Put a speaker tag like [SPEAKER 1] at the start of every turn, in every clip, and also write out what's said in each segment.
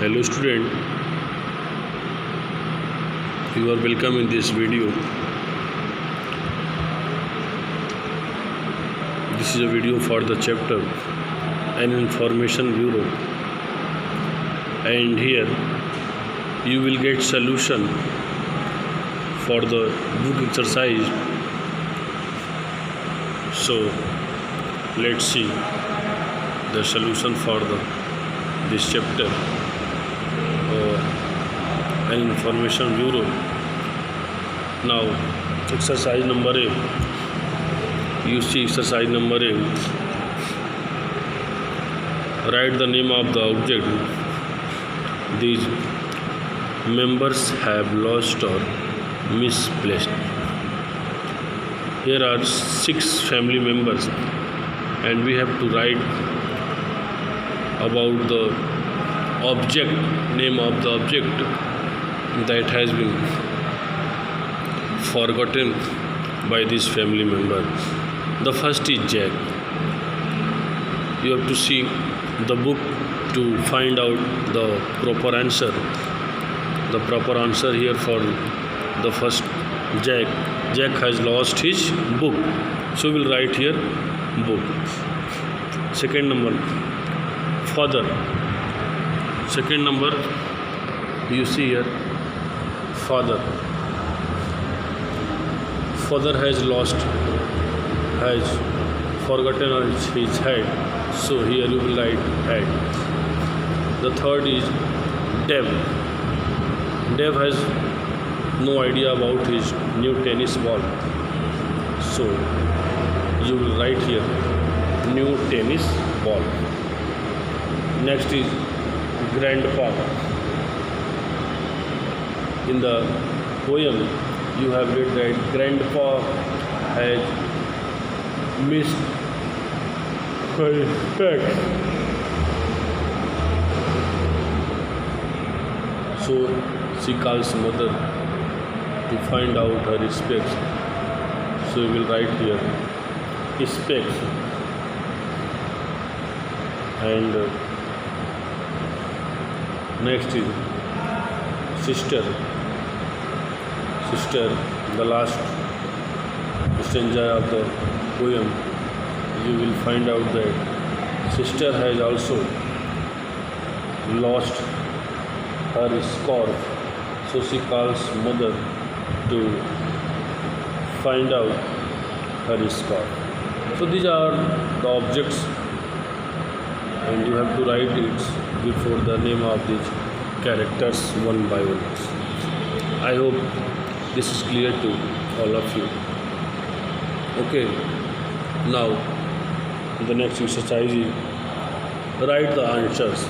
[SPEAKER 1] Hello student, you are welcome in this video. This is a video for the chapter an information bureau, and here you will get solution for the book exercise. So let's see the solution for this chapter. An information bureau. Now exercise number A. You see exercise number A. Write the name of the object these members have lost or misplaced. Here are 6 family members and we have to write about the object, name of the object that has been forgotten by this family member. The first is Jack. You have to see the book to find out the proper answer. The proper answer here for the first Jack. Jack has lost his book, so we'll write here book. Second number, father. Second number, you see here father. Father has forgotten his head, so here you will write head. The third is Dev. Dev has no idea about his new tennis ball, so you will write here new tennis ball. Next is grandpa. In the poem you have read that grandpa has missed his specs, so she calls mother to find out her specs, so we will write here specs. And next is sister. The last stanza of the poem, you will find out that sister has also lost her scarf, so she calls mother to find out her scarf. So these are the objects and you have to write it before the name of these characters one by one. I hope this is clear to all of you. Okay, now the next exercise is write the answers.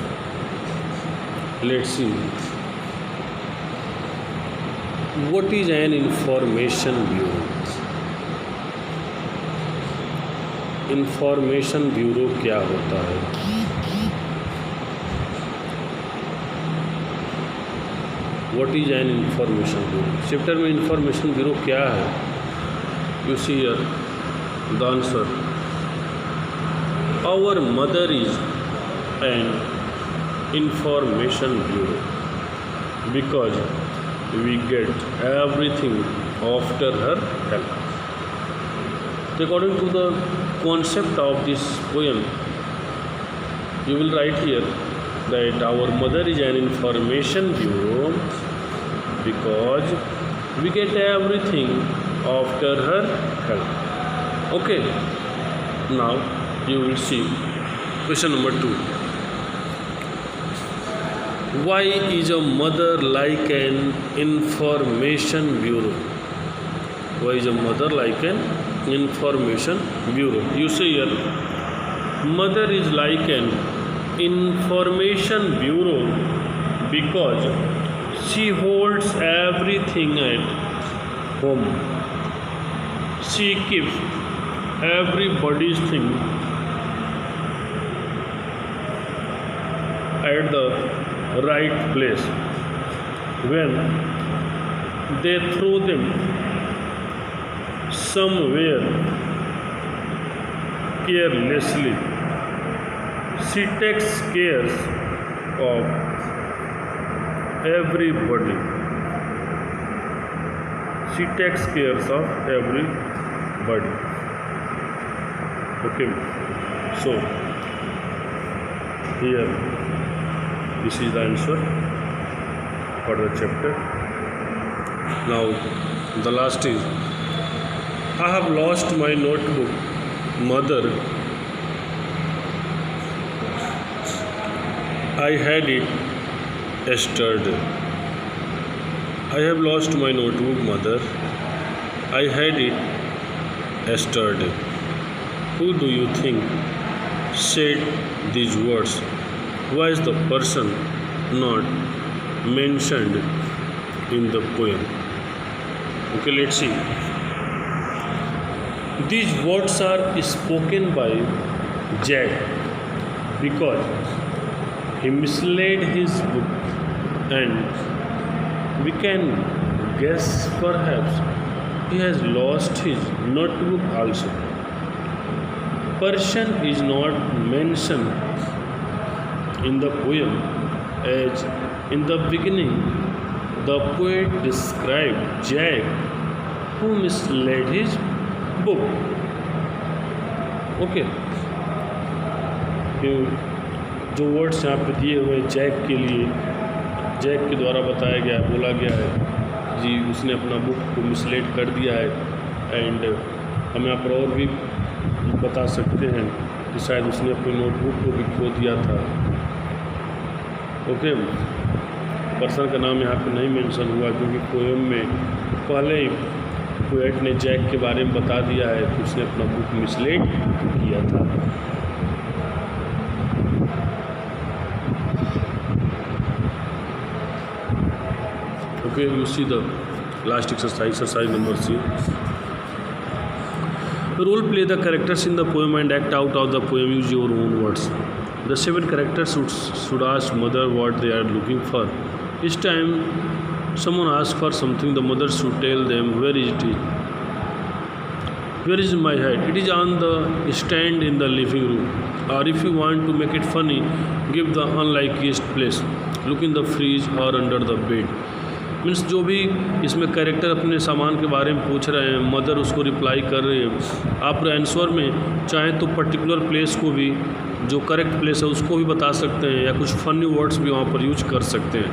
[SPEAKER 1] Let's see. What is an information bureau? Information bureau क्या होता है? What is an information bureau? Chapter में information bureau क्या है? You see here the answer. Our mother is an information bureau because we get everything after her help. According to the concept of this poem, you will write here that our mother is an information bureau because we get everything after her help. Okay, now you will see question number 2. Why is a mother like an information bureau? Why is a mother like an information bureau? You see here, mother is like an information bureau because she holds everything at home. She keeps everybody's thing at the right place. When they throw them somewhere carelessly, she takes care of everybody. She takes care of everybody. Okay. So here this is the answer for the chapter. Now the last is, I have lost my notebook, mother. I had it yesterday. I have lost my notebook, mother. I had it yesterday. Who do you think said these words? Why is the person not mentioned in the poem? Okay, let's see. These words are spoken by Jack because he mislaid his book, and we can guess perhaps he has lost his notebook also. Person is not mentioned in the poem, as in the beginning the poet described Jack who mislaid his book. Okay, जो words यहाँ पे दिए हुए Jack के लिए, Jack के द्वारा बताया गया है, बोला गया है जी उसने अपना बुक को मिसलेड कर दिया है। एंड हम यहाँ पर और भी बता सकते हैं कि शायद उसने अपनी नोटबुक को भी खो दिया था। ओके, पर्सन का नाम यहाँ पे नहीं मेंशन हुआ क्योंकि पोएम में पहले ही पोएट ने जैक के बारे में बता दिया है कि उसने अपना बुक मिसलेड किया था। Okay, you see the last exercise number C. Role play the characters in the poem and act out of the poem. Use your own words. The 7 characters should ask mother what they are looking for. Each time someone asks for something, the mother should tell them where is it. Where is my hat? It is on the stand in the living room. Or if you want to make it funny, give the unlikeliest place. Look in the fridge or under the bed. Means जो भी इसमें character अपने सामान के बारे में पूछ रहे हैं, मदर उसको रिप्लाई कर रही है। आप आंसर में चाहें तो पर्टिकुलर प्लेस को भी, जो करेक्ट प्लेस है उसको भी बता सकते हैं, या कुछ फनी वर्ड्स भी वहाँ पर यूज कर सकते हैं।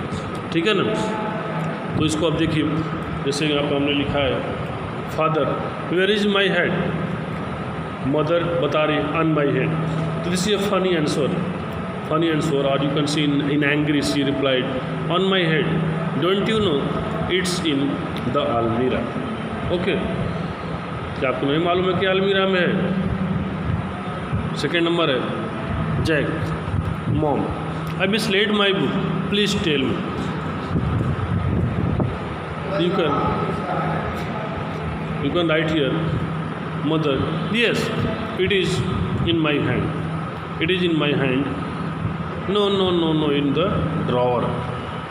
[SPEAKER 1] ठीक है ना। तो इसको आप देखिए, जैसे यहाँ पर हमने लिखा है father where is my head, mother बता रही ऑन माई हेड। तो this is a funny answer, और you can see in angry she replied on my head, don't you know it's in the अलमीरा। ओके, क्या आपको नहीं मालूम है कि अलमीरा में है। सेकेंड नंबर है Jack, mom I misled my book, please tell me. You can write here mother yes it is in my hand, it is in my hand, no no no no in the drawer.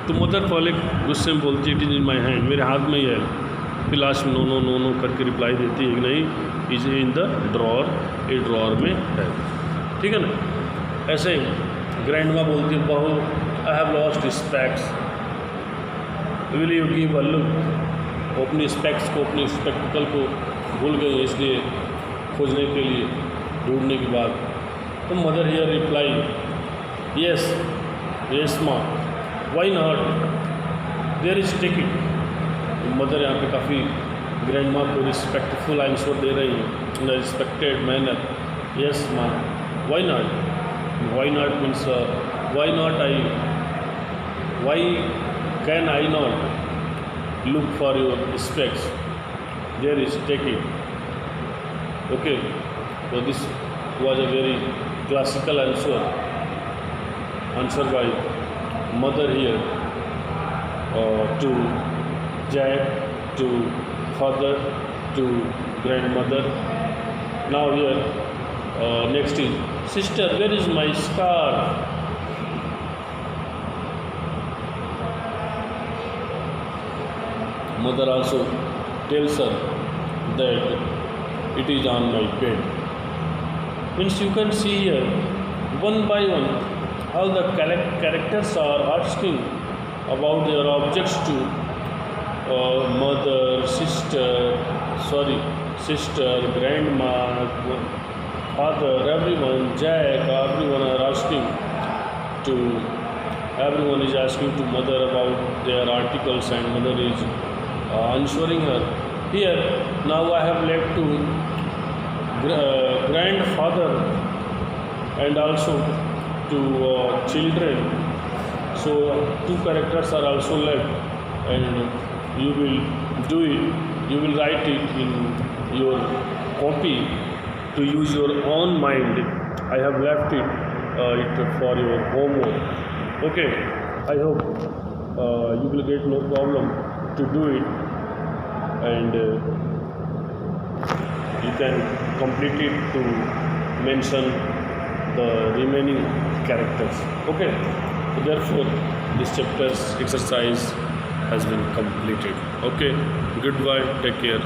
[SPEAKER 1] तो mother पहले गुस्से में बोलती है it is in my hand, मेरे हाथ में ही है। फिर लास्ट में नो नो नो नो करके रिप्लाई देती है कि नहीं इज इन द ड्रॉवर, ये ड्रॉवर में है। ठीक है ना। ऐसे ग्रैंड माँ बोलती है बहू I have lost specs, will you give a look. वो अपनी स्पेक्स को, अपनी स्पेक्टिकल को भूल गई, इसलिए खोजने के लिए ढूंढने के बाद तो mother here reply yes yes माँ, why not, there is take it. Mother यहाँ पे काफ़ी ग्रैंड माँ को रिस्पेक्टफुल आंसर दे रही हैं इन रिस्पेक्टेड मैनर। यस माँ, why not, why not means why not I, why can I not look for your specs, there is take it. Okay, so this was a very classical answer by mother here to Jack, to father, to grandmother. Now here next is sister, where is my scarf? Mother also tells her that it is on my bed. Means you can see here one by one how the characters are asking about their objects to mother, sister, grandma, father, everyone, Jack, everyone are asking to, everyone is asking to mother about their articles, and mother is answering her. Here, now I have left to grandfather and also to children. So two characters are also left, and you will do it. You will write it in your copy to use your own mind. I have left it for your homework. Okay, I hope you will get no problem to do it, and you can complete it to mention the remaining characters. Okay, so therefore this chapter's exercise has been completed. Okay, goodbye, take care.